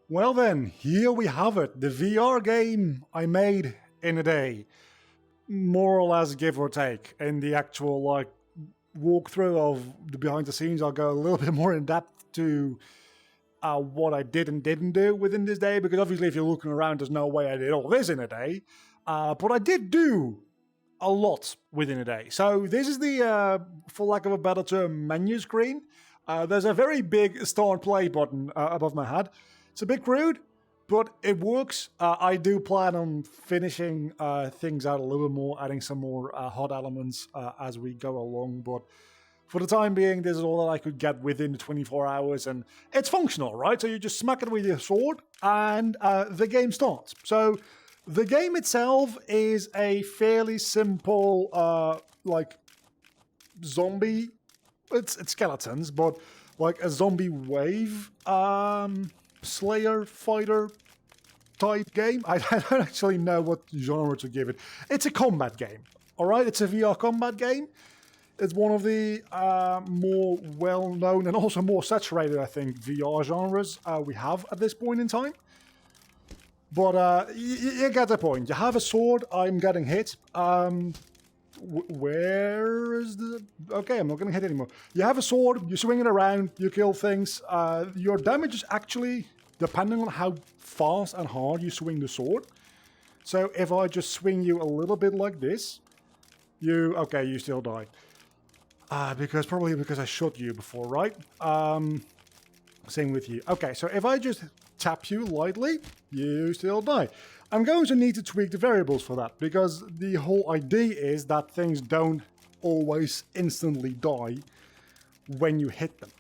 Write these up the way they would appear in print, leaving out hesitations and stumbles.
Well then, here we have it, the VR game I made in a day. More or less give or take. In the actual walkthrough of the behind the scenes, I'll go a little bit more in depth to what I did and didn't do within this day, because obviously if you're looking around, there's no way I did all this in a day. But I did do a lot within a day. So this is the, for lack of a better term, menu screen. There's a very big start play button above my head. It's a bit crude, but it works. I do plan on finishing things out a little bit more, adding some more hot elements as we go along, but for the time being, this is all that I could get within the 24 hours, and it's functional, right? So you just smack it with your sword, and the game starts. So the game itself is a fairly simple, zombie. It's skeletons, but like a zombie wave slayer fighter type game. I don't actually know what genre to give it. It's a combat game, all right? It's a VR combat game. It's one of the more well-known and also more saturated, I think, VR genres we have at this point in time. But you get the point. You have a sword. I'm getting hit. Where is the... Okay, I'm not going to hit anymore. You have a sword. You swing it around. You kill things. Your damage is actually depending on how fast and hard you swing the sword. So if I just swing you a little bit like this, you still die. Probably because I shot you before, right? Same with you. Okay, so if I just tap you lightly, you still die. I'm going to need to tweak the variables for that, because the whole idea is that things don't always instantly die when you hit them.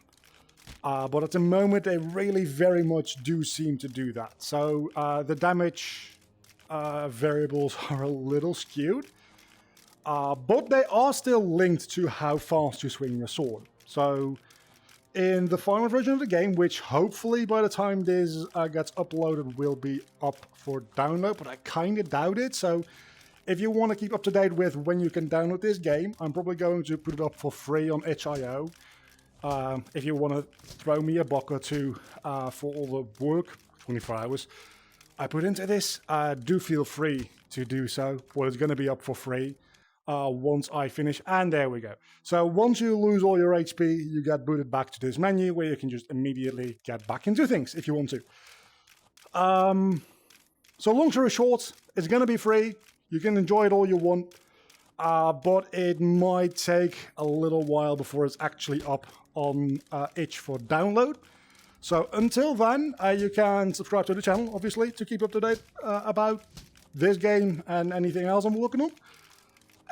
But at the moment, they really very much do seem to do that. So the damage variables are a little skewed. But they are still linked to how fast you swing your sword. So in the final version of the game, which hopefully by the time this gets uploaded will be up for download, but I kind of doubt it. So if you want to keep up to date with when you can download this game, I'm probably going to put it up for free on itch.io. If you want to throw me a buck or two for all the work, 24 hours, I put into this, do feel free to do so. Well, it's going to be up for free. Once I finish, and there we go. So once you lose all your HP, you get booted back to this menu where you can just immediately get back into things if you want to. So long story short, it's going to be free. You can enjoy it all you want, but it might take a little while before it's actually up on itch for download. So until then, you can subscribe to the channel, obviously, to keep up to date about this game and anything else I'm working on.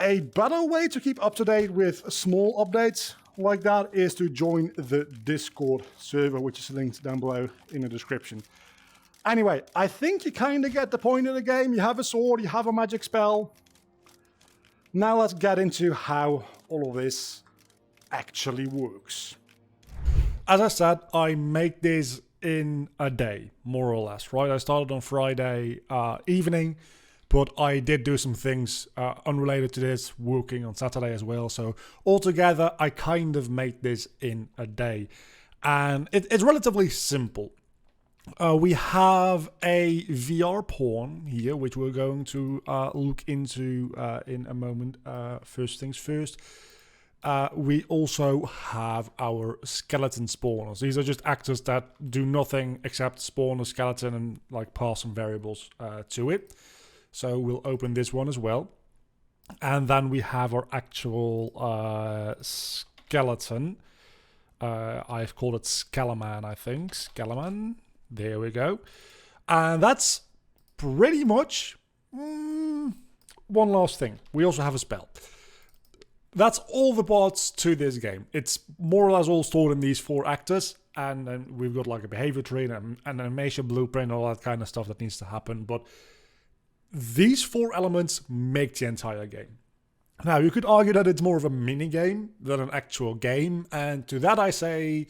A better way to keep up to date with small updates like that is to join the Discord server, which is linked down below in the description. Anyway, I think you kind of get the point of the game. You have a sword, you have a magic spell. Now let's get into how all of this actually works. As I said, I make this in a day, more or less, right? I started on Friday evening. But I did do some things unrelated to this, working on Saturday as well. So altogether, I kind of made this in a day. And it's relatively simple. We have a VR pawn here, which we're going to look into in a moment. First things first. We also have our skeleton spawners. These are just actors that do nothing except spawn a skeleton and pass some variables to it. So we'll open this one as well. And then we have our actual skeleton. I've called it Skeleman, I think. Skeleman. There we go. And that's pretty much one last thing. We also have a spell. That's all the parts to this game. It's more or less all stored in these 4 actors. And then we've got a behavior tree and an animation blueprint, all that kind of stuff that needs to happen. But these 4 elements make the entire game. Now, you could argue that it's more of a mini game than an actual game, and to that I say,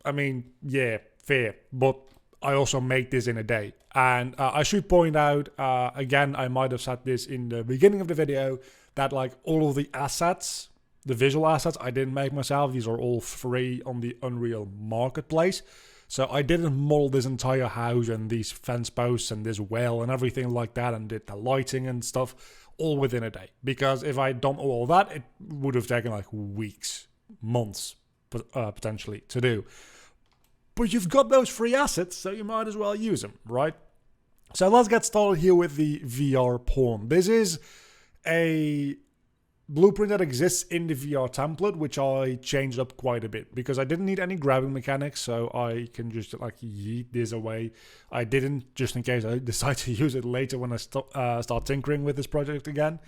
yeah, fair, but I also make this in a day. And I should point out, again, I might have said this in the beginning of the video, that all of the assets, the visual assets, I didn't make myself. These are all free on the Unreal Marketplace. So I didn't model this entire house and these fence posts and this well and everything like that, and did the lighting and stuff all within a day. Because if I'd done all that, it would have taken like weeks, months, potentially to do. But you've got those free assets, so you might as well use them, right? So let's get started here with the VR pawn. This is a blueprint that exists in the VR template, which I changed up quite a bit because I didn't need any grabbing mechanics, so I can just like yeet this away. I didn't, just in case I decide to use it later when I start tinkering with this project again.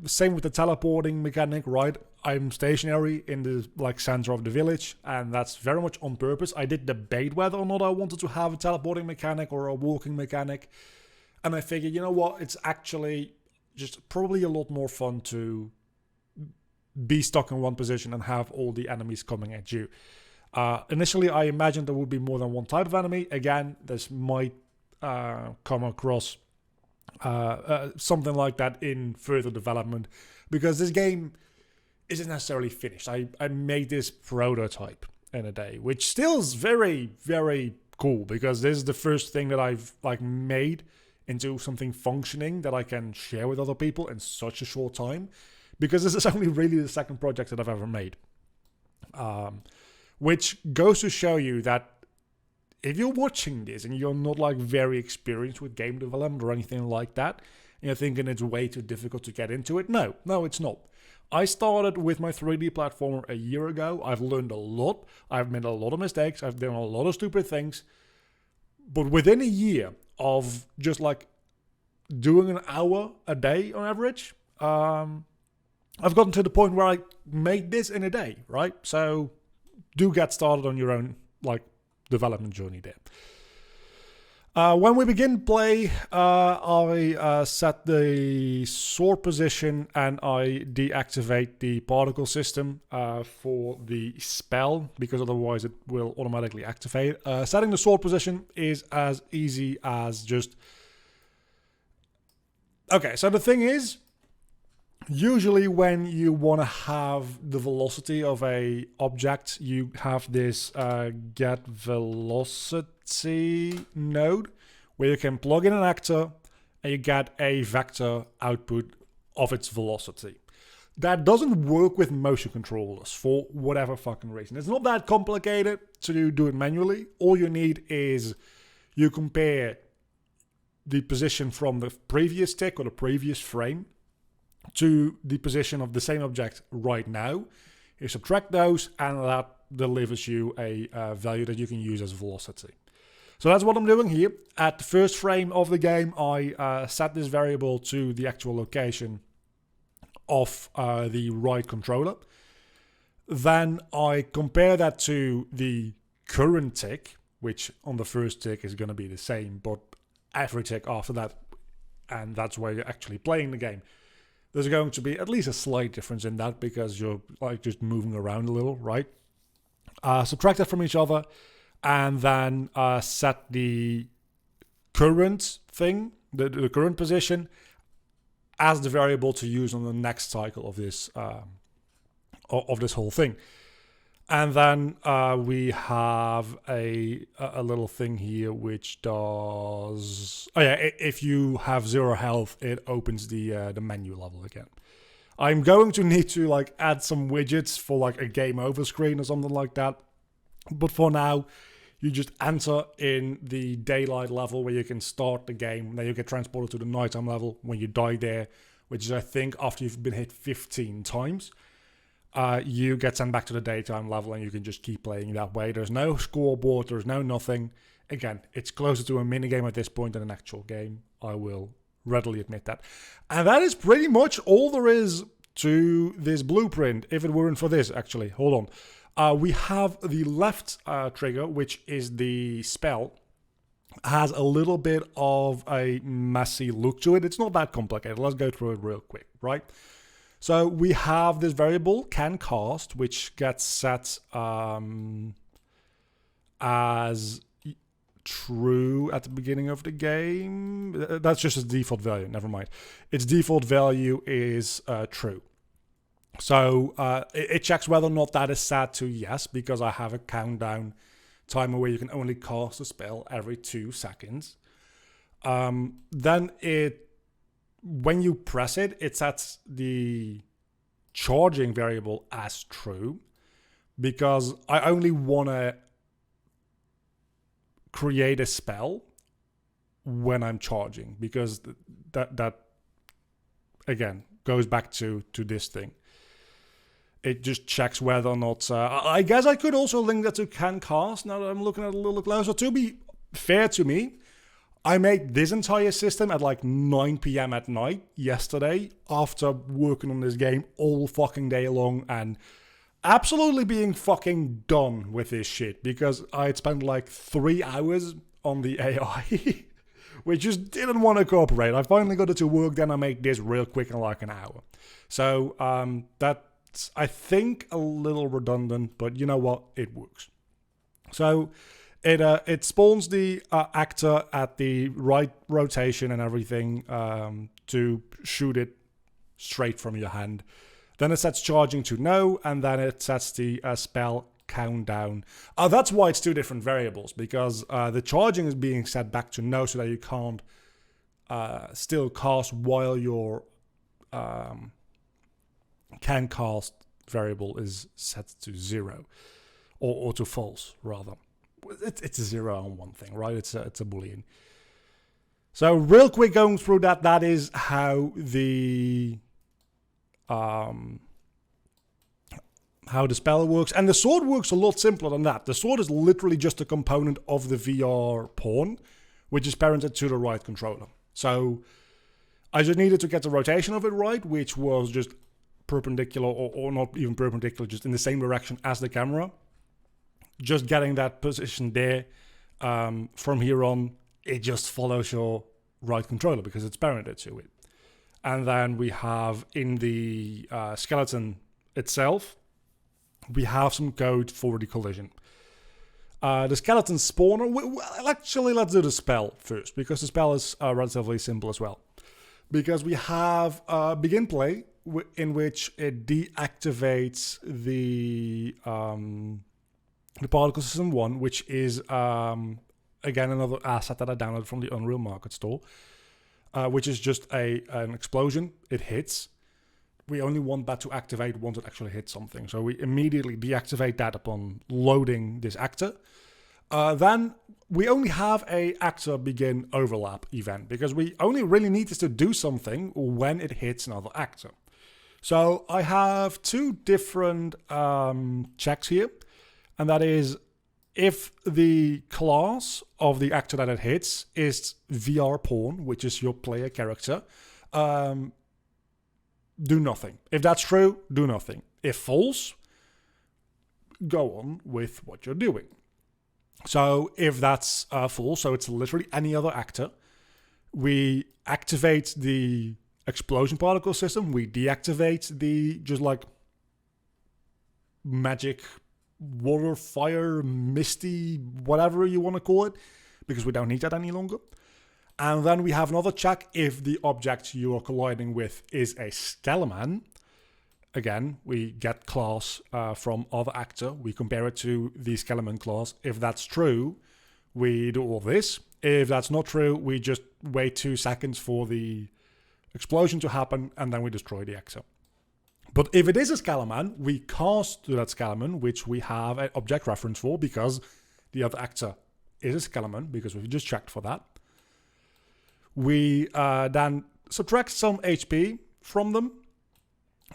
Same with the teleporting mechanic, right? I'm stationary in the like center of the village, and that's very much on purpose. I did debate whether or not I wanted to have a teleporting mechanic or a walking mechanic, and I figured, you know what, it's actually just probably a lot more fun to be stuck in one position and have all the enemies coming at you. Initially, I imagined there would be more than one type of enemy. Again, this might come across something like that in further development, because this game isn't necessarily finished. I made this prototype in a day, which still is very, very cool, because this is the first thing that I've like made into something functioning that I can share with other people in such a short time, because this is only really the second project that I've ever made. Which goes to show you that if you're watching this and you're not like very experienced with game development or anything like that, and you're thinking it's way too difficult to get into it, no, it's not. I started with my 3D platformer a year ago. I've learned a lot. I've made a lot of mistakes. I've done a lot of stupid things. But within a year of just like doing an hour a day on average, I've gotten to the point where I made this in a day, right? So do get started on your own like development journey there. When we begin play, I set the sword position and I deactivate the particle system for the spell, because otherwise it will automatically activate. Setting the sword position is as easy as just... Okay, so the thing is, usually when you want to have the velocity of a object, you have this get velocity node where you can plug in an actor and you get a vector output of its velocity. That doesn't work with motion controllers for whatever fucking reason. It's not that complicated to do it manually. All you need is you compare the position from the previous tick or the previous frame to the position of the same object right now. You subtract those and that delivers you a value that you can use as velocity. So that's what I'm doing here. At the first frame of the game, I set this variable to the actual location of the right controller. Then I compare that to the current tick, which on the first tick is going to be the same, but every tick after that, and that's where you're actually playing the game, there's going to be at least a slight difference in that, because you're like just moving around a little, right? Subtract that from each other, and then set the current thing, the current position, as the variable to use on the next cycle of this whole thing. And then we have a little thing here which does... Oh yeah, if you have 0 health, it opens the menu level again. I'm going to need to like add some widgets for like a game over screen or something like that. But for now, you just enter in the daylight level where you can start the game. Then you get transported to the nighttime level when you die there, which is I think after you've been hit 15 times. You get sent back to the daytime level and you can just keep playing that way. There's no scoreboard, there's no nothing. Again, it's closer to a minigame at this point than an actual game. I will readily admit that. And that is pretty much all there is to this blueprint, if it weren't for this, actually. Hold on. We have the left trigger, which is the spell. Has a little bit of a messy look to it. It's not that complicated. Let's go through it real quick, right? So we have this variable can cast, which gets set as true at the beginning of the game. That's just its default value. Never mind. Its default value is true. So it checks whether or not that is set to yes, because I have a countdown timer where you can only cast a spell every 2 seconds. Then when you press it, it sets the charging variable as true, because I only want to create a spell when I'm charging, because that again goes back to this thing. It just checks whether or not... I guess I could also link that to can cast, now that I'm looking at it a little closer. To be fair to me, I made this entire system at like 9 p.m. at night yesterday, after working on this game all fucking day long and absolutely being fucking done with this shit, because I had spent like 3 hours on the AI, which just didn't want to cooperate. I finally got it to work, then I made this real quick in like an hour. So that's, I think, a little redundant, but you know what? It works. So it spawns the actor at the right rotation and everything to shoot it straight from your hand. Then it sets charging to no, and then it sets the spell countdown. That's why it's 2 different variables, because the charging is being set back to no, so that you can't still cast while your can cast variable is set to 0, or to false rather. It's a 0 on one thing, right? It's a boolean. So real quick going through that is how the spell works. And the sword works a lot simpler than that. The sword is literally just a component of the VR pawn, which is parented to the right controller. So I just needed to get the rotation of it right, which was just perpendicular, or not even perpendicular, just in the same direction as the camera. Just getting that position there. From here on, it just follows your right controller because it's parented to it. And then we have in the skeleton itself, we have some code for the collision. The skeleton spawner, actually let's do the spell first, because the spell is relatively simple as well. Because we have begin play, in which it deactivates the particle system 1, which is again another asset that I downloaded from the Unreal Market store, which is just an explosion. It hits. We only want that to activate once it actually hits something, so we immediately deactivate that upon loading this actor. Then we only have a actor begin overlap event, because we only really need this to do something when it hits another actor. So I have 2 different checks here, and that is if the class of the actor that it hits is VR pawn, which is your player character, do nothing. If that's true, do nothing. If false, go on with what you're doing. So if that's false, so it's literally any other actor, we activate the explosion particle system, we deactivate the just like magic water, fire, misty, whatever you want to call it, because we don't need that any longer. And then we have another check if the object you are colliding with is a skeleton. Again, we get class from other actor. We compare it to the skeleton class. If that's true, we do all this. If that's not true, we just wait 2 seconds for the explosion to happen, and then we destroy the actor. But if it is a skeleton, we cast to that skeleton, which we have an object reference for, because the other actor is a skeleton, because we've just checked for that. We then subtract some HP from them,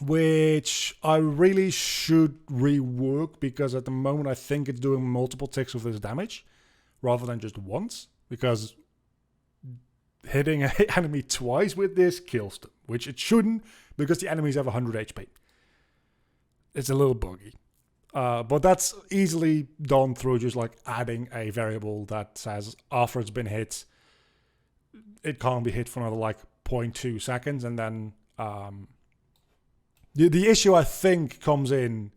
which I really should rework, because at the moment I think it's doing multiple ticks of this damage rather than just once, because hitting an enemy twice with this kills them, which it shouldn't, because the enemies have 100 HP. It's a little buggy. But that's easily done through just like adding a variable that says after it's been hit, it can't be hit for another like 0.2 seconds. And then the issue I think comes in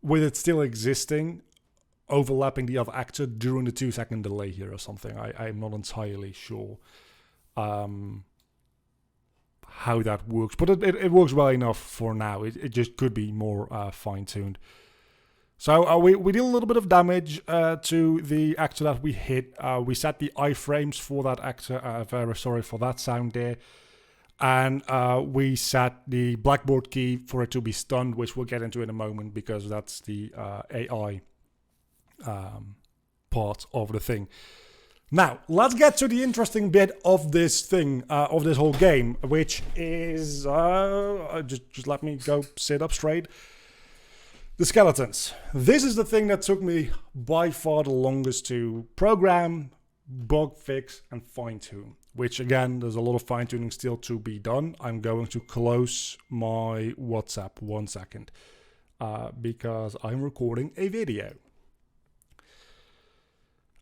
with it still existing, overlapping the other actor during the 2-second delay here or something. I'm not entirely sure how that works, but it works well enough for now. It just could be more fine-tuned. So we did a little bit of damage to the actor that we hit. We set the iframes for that actor. Very sorry for that sound there. And we set the blackboard key for it to be stunned, which we'll get into in a moment because that's the AI part of the thing. Now, let's get to the interesting bit of this thing, of this whole game, which is... just let me go sit up straight. The skeletons. This is the thing that took me by far the longest to program, bug fix, and fine-tune. Which, again, there's a lot of fine-tuning still to be done. I'm going to close my WhatsApp 1 second because I'm recording a video.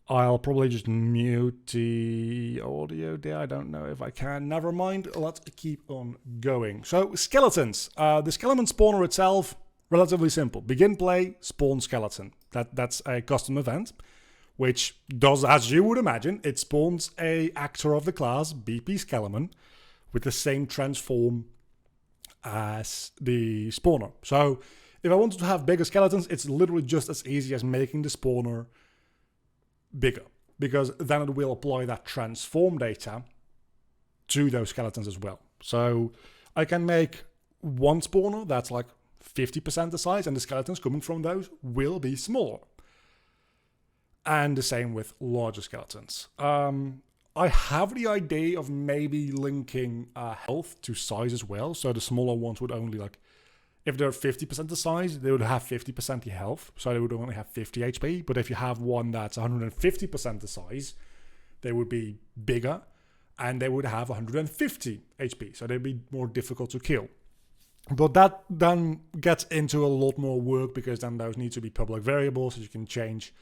I'll probably just mute the audio there. I don't know if I can. Never mind. Let's keep on going. So, skeletons. The skeleton spawner itself, relatively simple. Begin play, spawn skeleton. That's a custom event, which does, as you would imagine, it spawns a actor of the class, BP Skeleton, with the same transform as the spawner. So, if I wanted to have bigger skeletons, it's literally just as easy as making the spawner bigger, because then it will apply that transform data to those skeletons as well. So I can make one spawner that's like 50% the size, and the skeletons coming from those will be smaller. And the same with larger skeletons. I have the idea of maybe linking health to size as well, so the smaller ones would only like, if they're 50% the size, they would have 50% the health, so they would only have 50 HP. But if you have one that's 150% the size, they would be bigger, and they would have 150 HP, so they'd be more difficult to kill. But that then gets into a lot more work, because then those need to be public variables that you can change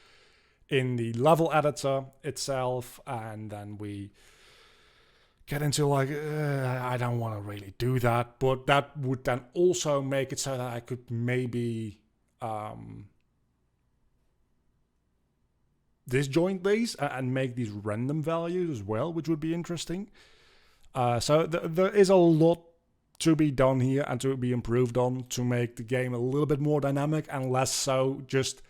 in the level editor itself, and then we get into like, I don't want to really do that, but that would then also make it so that I could maybe disjoint these and make these random values as well, which would be interesting. So there is a lot to be done here and to be improved on to make the game a little bit more dynamic and less so just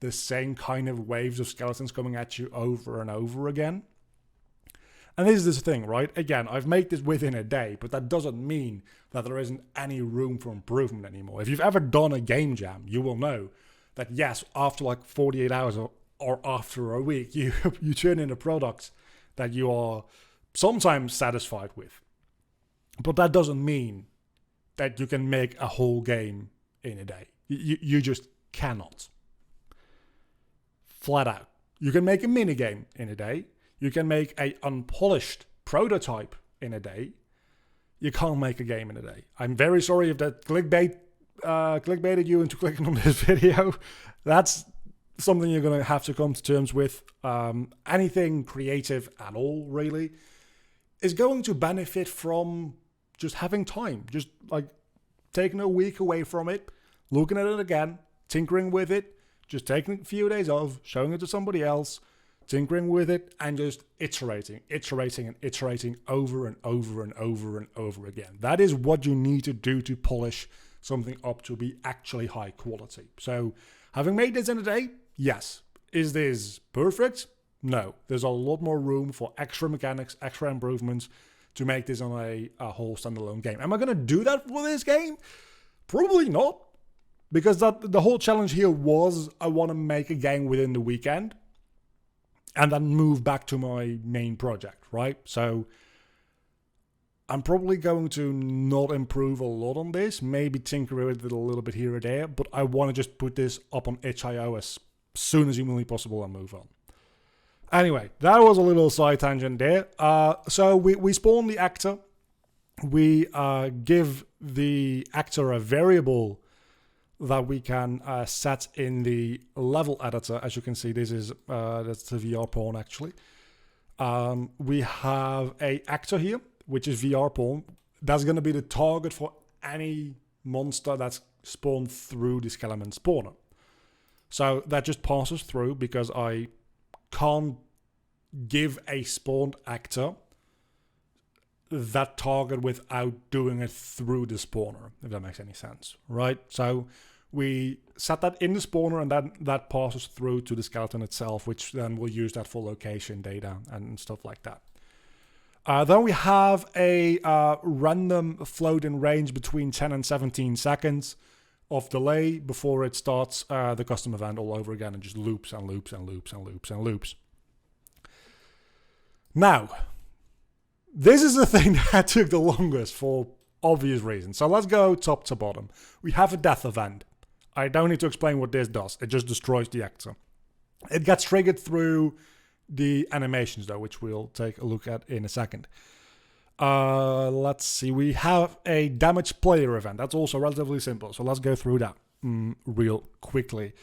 the same kind of waves of skeletons coming at you over and over again. And this is the thing, right? Again, I've made this within a day, but that doesn't mean that there isn't any room for improvement anymore. If you've ever done a game jam, you will know that yes, after like 48 hours or after a week, you turn in a product that you are sometimes satisfied with. But that doesn't mean that you can make a whole game in a day. You just cannot. Flat out. You can make a minigame in a day. You can make an unpolished prototype in a day. You can't make a game in a day. I'm very sorry if that clickbaited you into clicking on this video. That's something you're going to have to come to terms with. Anything creative at all, really, is going to benefit from just having time. Just like taking a week away from it, looking at it again, tinkering with it, just taking a few days off, showing it to somebody else, tinkering with it, and just iterating over and over and over and over again. That is what you need to do to polish something up to be actually high quality. So, having made this in a day, yes. Is this perfect? No. There's a lot more room for extra mechanics, extra improvements to make this on a whole standalone game. Am I going to do that for this game? Probably not. Because the whole challenge here was I want to make a game within the weekend and then move back to my main project, right? So I'm probably going to not improve a lot on this, maybe tinker with it a little bit here or there, but I want to just put this up on itch.io as soon as humanly possible and move on. Anyway, that was a little side tangent there. So we spawn the actor. We give the actor a variable that we can set in the level editor. As you can see, this is that's the VR pawn actually. We have a actor here, which is VR pawn. That's going to be the target for any monster that's spawned through the skeleton spawner. So that just passes through because I can't give a spawned actor that target without doing it through the spawner, if that makes any sense, right? So We set that in the spawner, and then that passes through to the skeleton itself, which then will use that for location data and stuff like that. Then we have a random float in range between 10 and 17 seconds of delay before it starts the custom event all over again and just loops and loops and loops and loops and loops. Now, this is the thing that took the longest for obvious reasons. So let's go top to bottom. We have a death event. I don't need to explain what this does. It just destroys the actor. It gets triggered through the animations though, which we'll take a look at in a second. Let's see. We have a damaged player event. That's also relatively simple. So let's go through that real quickly.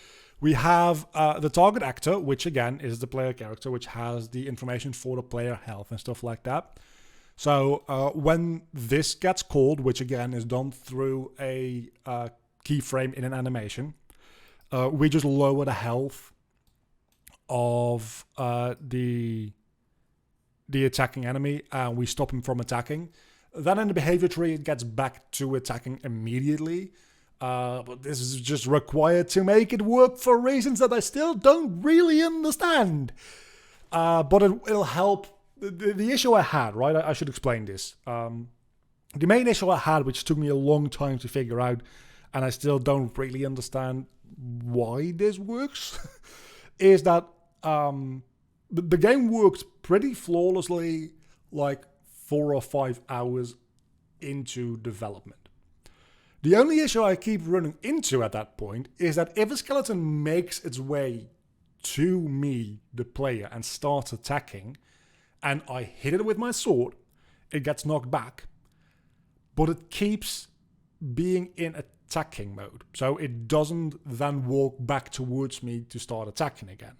We have the target actor, which again is the player character, which has the information for the player health and stuff like that. So when this gets called, which again is done through a keyframe in an animation, we just lower the health of the attacking enemy, and we stop him from attacking. Then in the behavior tree, it gets back to attacking immediately. But this is just required to make it work for reasons that I still don't really understand. But it'll help. The issue I had, right? I should explain this. The main issue I had, which took me a long time to figure out, and I still don't really understand why this works, is that the game worked pretty flawlessly like 4 or 5 hours into development. The only issue I keep running into at that point is that if a skeleton makes its way to me, the player, and starts attacking, and I hit it with my sword, it gets knocked back, but it keeps being in attacking mode. So it doesn't then walk back towards me to start attacking again.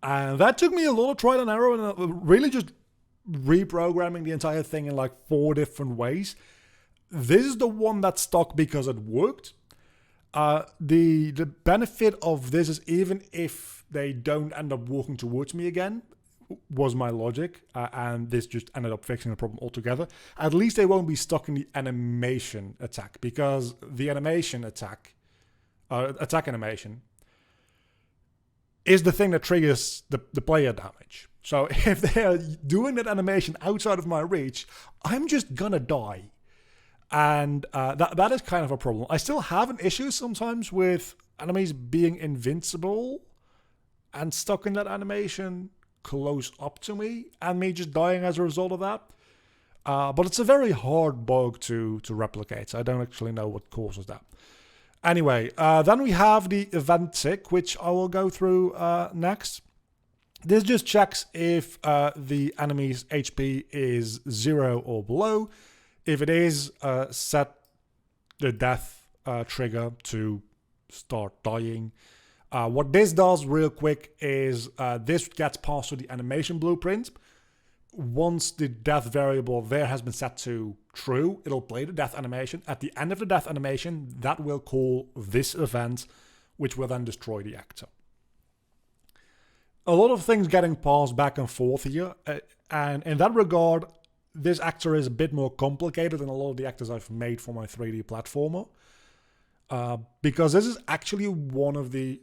And that took me a lot of trial and error, and really just reprogramming the entire thing in like 4 different ways. This is the one that stuck because it worked. The benefit of this is even if they don't end up walking towards me again, was my logic, and this just ended up fixing the problem altogether. At least they won't be stuck in the animation attack, because the animation attack animation, is the thing that triggers the player damage. So if they're doing that animation outside of my reach, I'm just gonna die. And that is kind of a problem. I still have an issue sometimes with enemies being invincible and stuck in that animation close up to me, and me just dying as a result of that. But it's a very hard bug to replicate, so I don't actually know what causes that. Anyway, then we have the event tick, which I will go through next. This just checks if the enemy's HP is 0 or below. If it is, set the death trigger to start dying. What this does real quick is this gets passed to the animation blueprint. Once the death variable there has been set to true, it'll play the death animation. At the end of the death animation, that will call this event, which will then destroy the actor. A lot of things getting passed back and forth here, and in that regard, this actor is a bit more complicated than a lot of the actors I've made for my 3D platformer. Because this is actually one of the...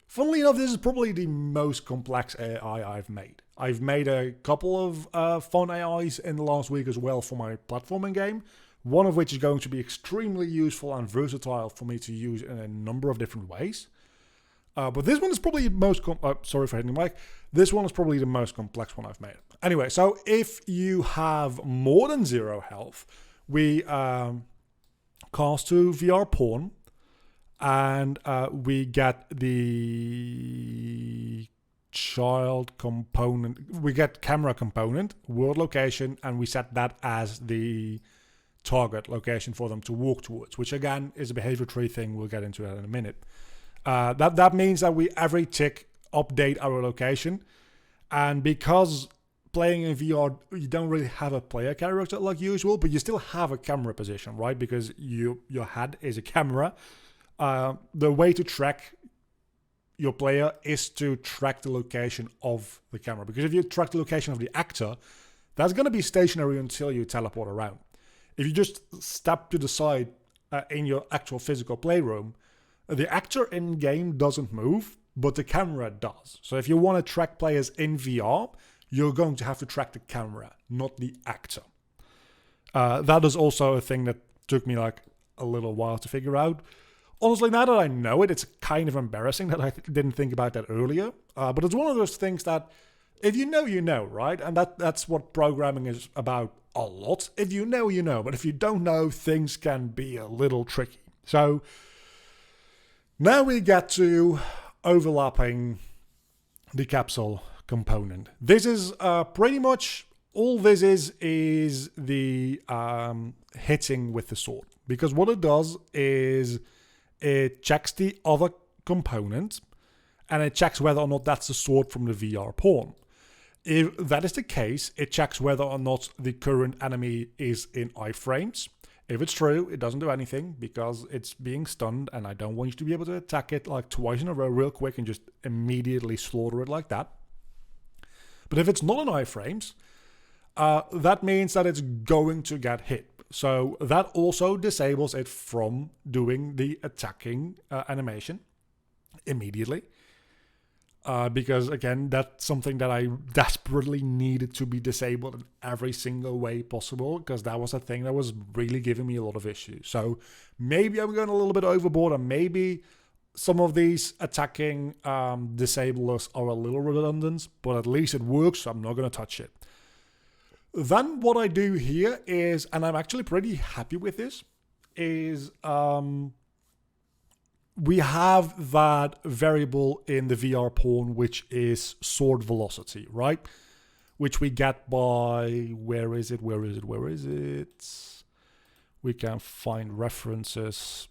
Funnily enough, this is probably the most complex AI I've made. I've made a couple of fun AIs in the last week as well for my platforming game. One of which is going to be extremely useful and versatile for me to use in a number of different ways. But this one is probably the most... sorry for hitting the mic. This one is probably the most complex one I've made. Anyway, so if you have more than 0 health, we cast to VR porn, and we get the child component. We get camera component, world location, and we set that as the target location for them to walk towards, which again is a behavior tree thing. We'll get into that in a minute. That means that we every tick update our location, and because playing in VR, you don't really have a player character like usual, but you still have a camera position, right? Because your head is a camera. The way to track your player is to track the location of the camera, because if you track the location of the actor, that's going to be stationary until you teleport around. If you just step to the side in your actual physical playroom, the actor in-game doesn't move, but the camera does. So if you want to track players in VR, you're going to have to track the camera, not the actor. That is also a thing that took me like a little while to figure out. Honestly, now that I know it, it's kind of embarrassing that I didn't think about that earlier. But it's one of those things that if you know, you know, right? And that's what programming is about a lot. If you know, you know. But if you don't know, things can be a little tricky. So now we get to overlapping the capsule component. This is pretty much all this is the hitting with the sword. Because what it does is it checks the other component and it checks whether or not that's the sword from the VR pawn. If that is the case, it checks whether or not the current enemy is in iframes. If it's true, it doesn't do anything because it's being stunned and I don't want you to be able to attack it like twice in a row real quick and just immediately slaughter it like that. But if it's not in iframes, that means that it's going to get hit. So that also disables it from doing the attacking animation immediately. Because again, that's something that I desperately needed to be disabled in every single way possible, because that was a thing that was really giving me a lot of issues. So maybe I'm going a little bit overboard, and maybe some of these attacking disablers are a little redundant, but at least it works, so I'm not going to touch it. Then what I do here is, and I'm actually pretty happy with this, is we have that variable in the VR pawn, which is sword velocity, right? Which we get by, where is it? We can find references.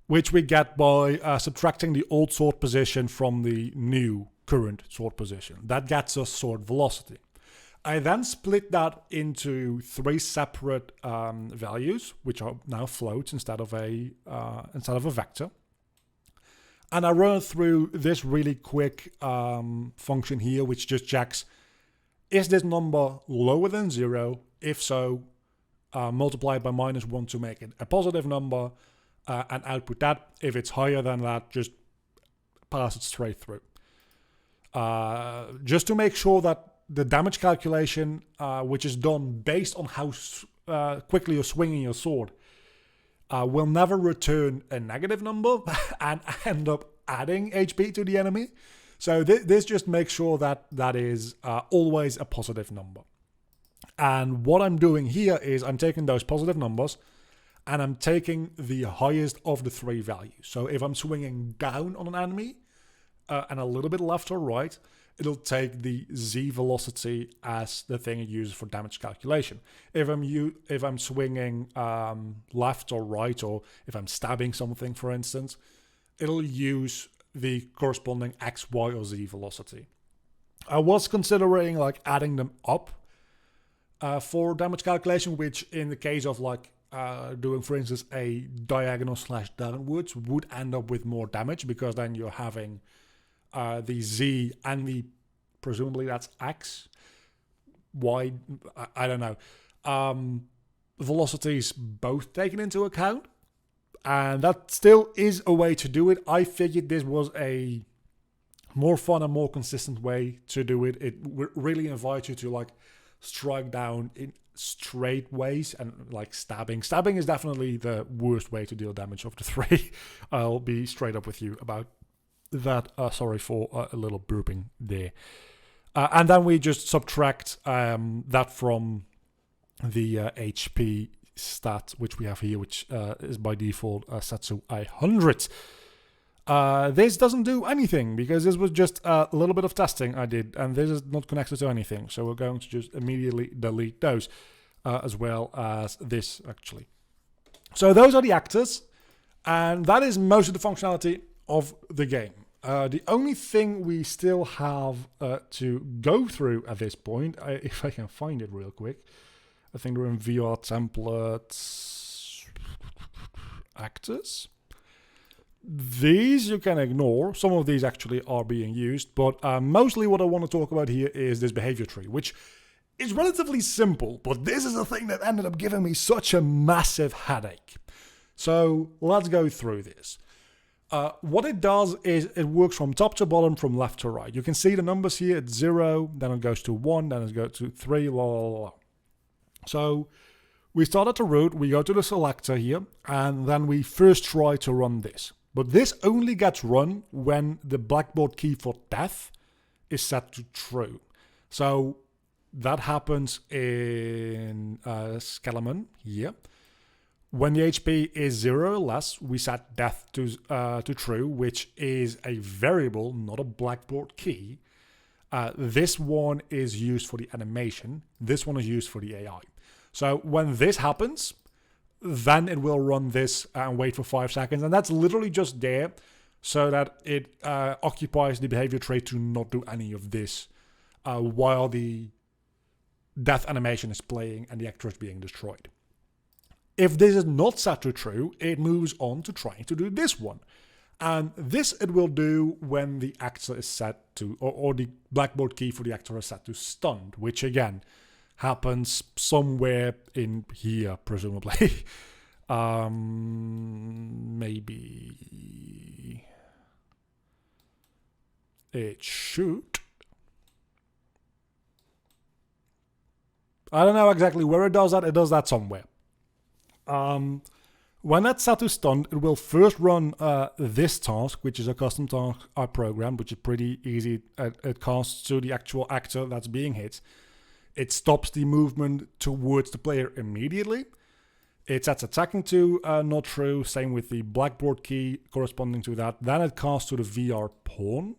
Which we get by subtracting the old sword position from the new current sword position. That gets us sword velocity. I then split that into 3 separate values, which are now floats instead of a vector. And I run through this really quick function here, which just checks, is this number lower than 0? If so, multiply it by -1 to make it a positive number, and output that. If it's higher than that, just pass it straight through. Just to make sure that the damage calculation, which is done based on how quickly you're swinging your sword, will never return a negative number and end up adding HP to the enemy. So this just makes sure that that is always a positive number. And what I'm doing here is I'm taking those positive numbers and I'm taking the highest of the 3 values. So if I'm swinging down on an enemy and a little bit left or right, it'll take the Z velocity as the thing it uses for damage calculation. If I'm swinging left or right, or if I'm stabbing something, for instance, it'll use the corresponding X, Y, or Z velocity. I was considering like adding them up for damage calculation, which in the case of like doing, for instance, a diagonal / downwards would end up with more damage, because then you're having the Z and the, presumably that's X, Y, I don't know, velocities both taken into account. And that still is a way to do it. I figured this was a more fun and more consistent way to do it. It really invites you to like strike down in straight ways, and like stabbing. Stabbing is definitely the worst way to deal damage of the 3. I'll be straight up with you about that. Sorry for a little burping there. And then we just subtract that from the HP stat, which we have here, which is by default set to 100. This doesn't do anything, because this was just a little bit of testing I did, and this is not connected to anything. So we're going to just immediately delete those, as well as this, actually. So those are the actors, and that is most of the functionality of the game. The only thing we still have to go through at this point, if I can find it real quick, I think we're in VR templates, actors. These you can ignore. Some of these actually are being used, but mostly what I want to talk about here is this behavior tree, which is relatively simple, but this is a thing that ended up giving me such a massive headache. So let's go through this. What it does is it works from top to bottom, from left to right. You can see the numbers here. It's 0, then it goes to 1, then it goes to 3, blah, blah, blah. So we start at the root, we go to the selector here, and then we first try to run this. But this only gets run when the blackboard key for death is set to true. So that happens in Skeleton here. When the HP is 0 or less, we set death to true, which is a variable, not a blackboard key. This one is used for the animation. This one is used for the AI. So when this happens, then it will run this and wait for 5 seconds. And that's literally just there so that it occupies the behavior trait to not do any of this while the death animation is playing and the actor is being destroyed. If this is not set to true, it moves on to trying to do this one. And this it will do when the actor is set to, or the blackboard key for the actor is set to stunned, which again happens somewhere in here, presumably. Maybe it should. I don't know exactly where it does that. It does that somewhere. When that's set to stunned, it will first run this task, which is a custom task I programmed, which is pretty easy. It casts to the actual actor that's being hit. It stops the movement towards the player immediately. It sets attacking to not true, same with the blackboard key corresponding to that. Then it casts to the VR pawn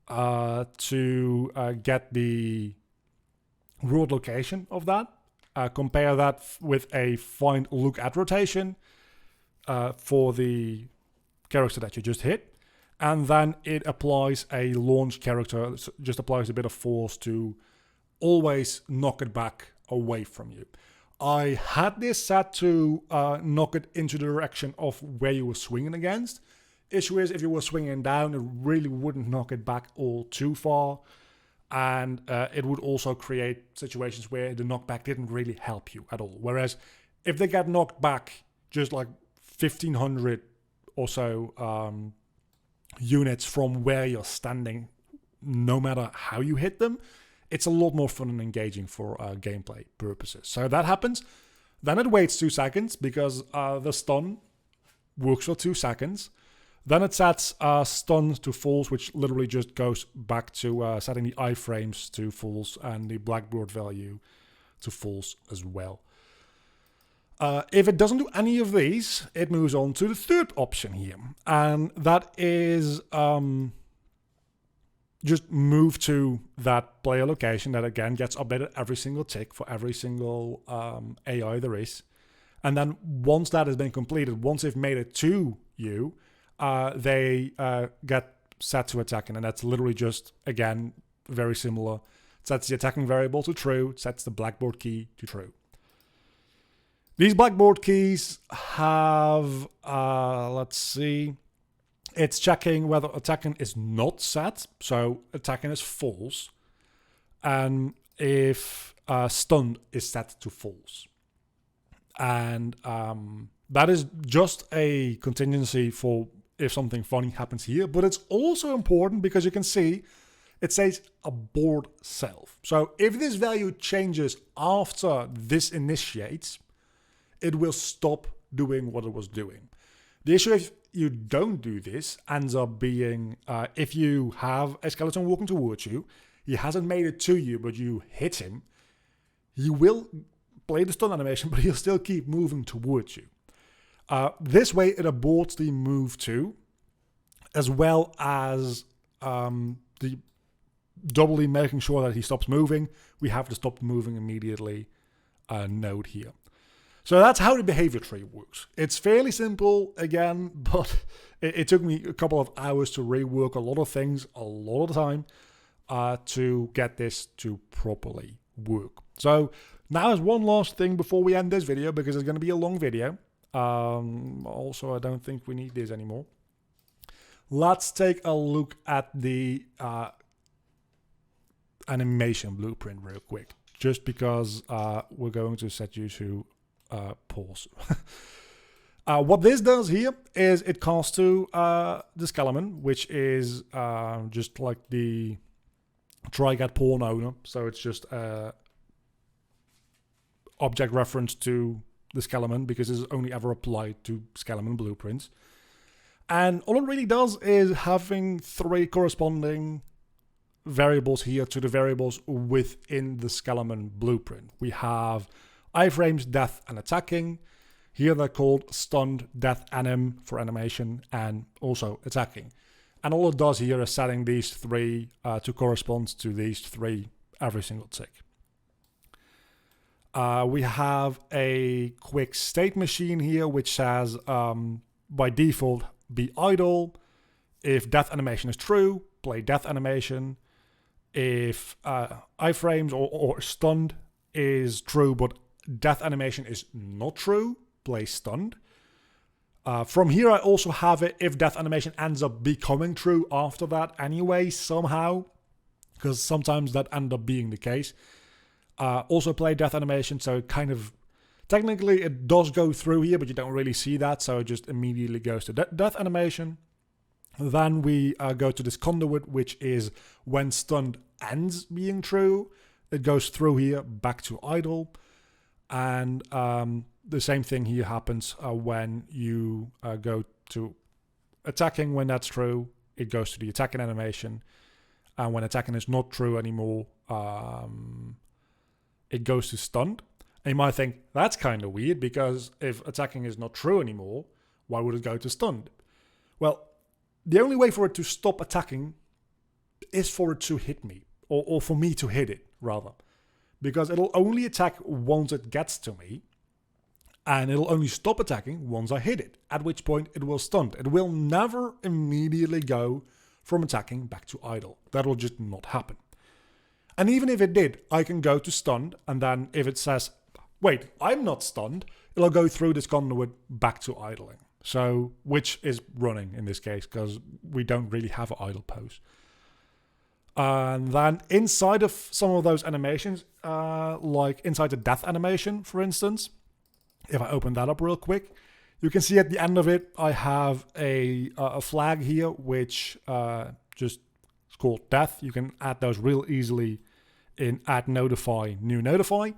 to get the ruled location of that. Compare that with a find look at rotation for the character that you just hit. And then it applies a launch character, just applies a bit of force to always knock it back away from you. I had this set to knock it into the direction of where you were swinging against. Issue is, if you were swinging down, it really wouldn't knock it back all too far. And it would also create situations where the knockback didn't really help you at all. Whereas if they get knocked back just like 1,500 or so units from where you're standing, no matter how you hit them, it's a lot more fun and engaging for gameplay purposes. So that happens. Then it waits 2 seconds because the stun works for 2 seconds. Then it sets stun to false, which literally just goes back to setting the iframes to false and the blackboard value to false as well. If it doesn't do any of these, it moves on to the third option here. And that is just move to that player location that again gets updated every single tick for every single AI there is. And then once that has been completed, once they've made it to you, they get set to attacking, and that's literally just, again, very similar. It sets the attacking variable to true, it sets the blackboard key to true. These blackboard keys have, let's see, it's checking whether attacking is not set, so attacking is false, and if stunned is set to false. And that is just a contingency for if something funny happens here, but it's also important because you can see it says abort self. So if this value changes after this initiates, it will stop doing what it was doing. The issue if you don't do this ends up being if you have a skeleton walking towards you, he hasn't made it to you, but you hit him, he will play the stun animation, but he'll still keep moving towards you. This way it aborts the move to, as well as the doubly making sure that he stops moving. We have the stop moving immediately node here. So that's how the behavior tree works. It's fairly simple again, but it took me a couple of hours to rework a lot of things, a lot of the time, to get this to properly work. So now there's one last thing before we end this video, because it's going to be a long video. Also, I don't think we need this anymore. Let's take a look at the animation blueprint real quick, just because we're going to set you to pause. What this does here is it casts to the skeleton, which is just like the try get pawn owner. So it's just object reference to the skeleton because it's only ever applied to skeleton blueprints. And all it really does is having 3 corresponding variables here to the variables within the skeleton blueprint. We have iframes, death, and attacking. Here they're called stunned, death, anim for animation, and also attacking. And all it does here is setting these 3 to correspond to these 3 every single tick. We have a quick state machine here, which says by default be idle. If death animation is true, play death animation. If iframes or stunned is true, but death animation is not true, play stunned. From here, I also have it if death animation ends up becoming true after that anyway, somehow, because sometimes that ends up being the case. Also play death animation, so it kind of, technically it does go through here, but you don't really see that, so it just immediately goes to death animation. Then we go to this conduit, which is when stunned ends being true. It goes through here, back to idle. And the same thing here happens when you go to attacking. When that's true, it goes to the attacking animation. And when attacking is not true anymore, it goes to stunned. And you might think, that's kind of weird, because if attacking is not true anymore, why would it go to stunned? Well, the only way for it to stop attacking is for it to hit me, or for me to hit it, rather. Because it'll only attack once it gets to me, and it'll only stop attacking once I hit it, at which point it will stun. It will never immediately go from attacking back to idle. That'll just not happen. And even if it did, I can go to stunned, and then if it says, wait, I'm not stunned, it'll go through this conduit back to idling. So, which is running in this case, because we don't really have an idle pose. And then inside of some of those animations, like inside the death animation, for instance, if I open that up real quick, you can see at the end of it, I have a flag here, which just is called death. You can add those real easily in add notify, new notify.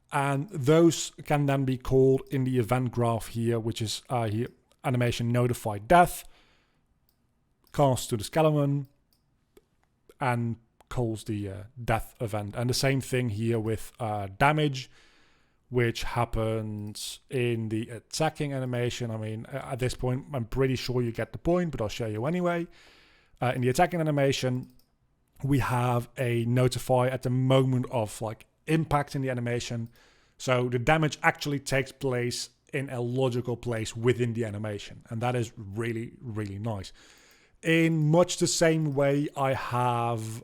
And those can then be called in the event graph here, which is here, animation notify death, cast to the skeleton, and calls the death event. And the same thing here with damage, which happens in the attacking animation. I mean, at this point, I'm pretty sure you get the point, but I'll show you anyway. In the attacking animation, we have a notify at the moment of like impact in the animation. So the damage actually takes place in a logical place within the animation. And that is really, really nice. In much the same way, I have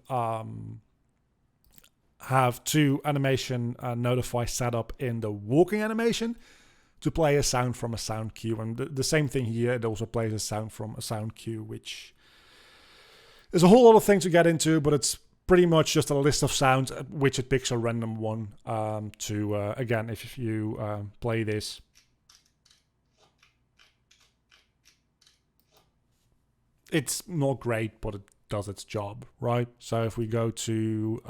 2 animation notify set up in the walking animation to play a sound from a sound cue. And the same thing here, it also plays a sound from a sound cue, which is a whole lot of things to get into, but it's pretty much just a list of sounds at which it picks a random one to, again, if you play this. It's not great, but it does its job, right? So if we go to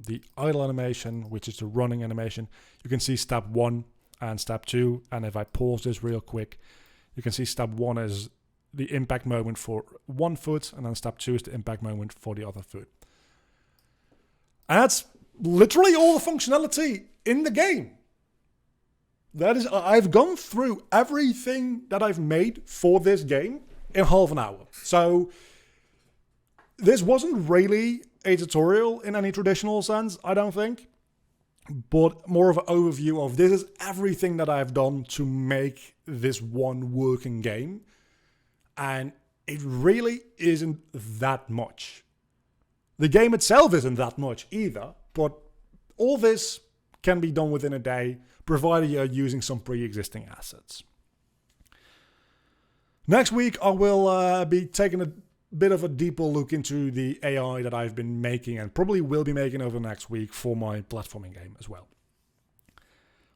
the idle animation, which is the running animation, you can see step 1 and step 2. And if I pause this real quick, you can see step 1 is the impact moment for one foot, and then step 2 is the impact moment for the other foot. And that's literally all the functionality in the game. That is, I've gone through everything that I've made for this game in half an hour. So this wasn't really a tutorial in any traditional sense, I don't think, but more of an overview of this is everything that I've done to make this one working game. And it really isn't that much. The game itself isn't that much either, but all this can be done within a day, provided you're using some pre-existing assets. Next week, I will be taking a bit of a deeper look into the AI that I've been making and probably will be making over the next week for my platforming game as well.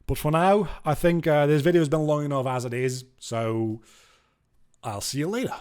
But for now, I think this video has been long enough as it is, so I'll see you later.